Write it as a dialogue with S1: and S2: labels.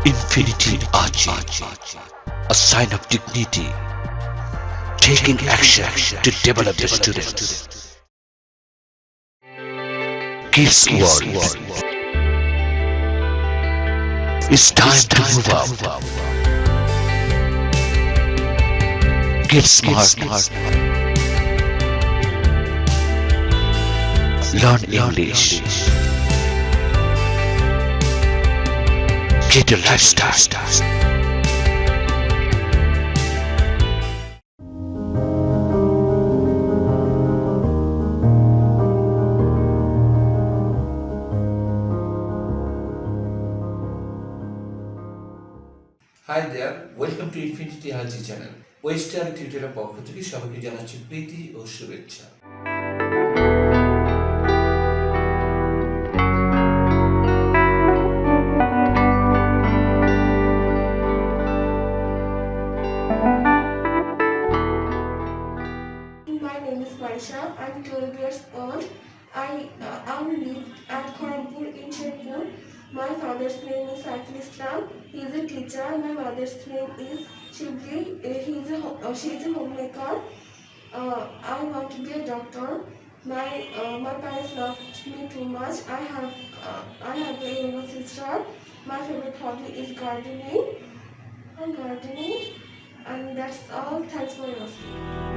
S1: Infinity Archie, a sign of dignity, taking action to develop the students. Kids World. It's time to move up. Get smart. Learn English. Get a lifestyle.
S2: Hi there, welcome to infinity হাজি channel. Western টিউটোরিয়ালের পক্ষ থেকে সবাইকে জানাচ্ছি প্রীতি ও শুভেচ্ছা।
S3: My name is Maisha. I'm 12 years old. I live at Kharagpur in Sherpur. My father's name is Saiful Islam. He is a teacher. My mother's name is Shibli. She is a homemaker. I want to be a doctor. My parents love me too much. I have a younger sister. My favorite hobby is gardening. And that's all. Thanks for listening.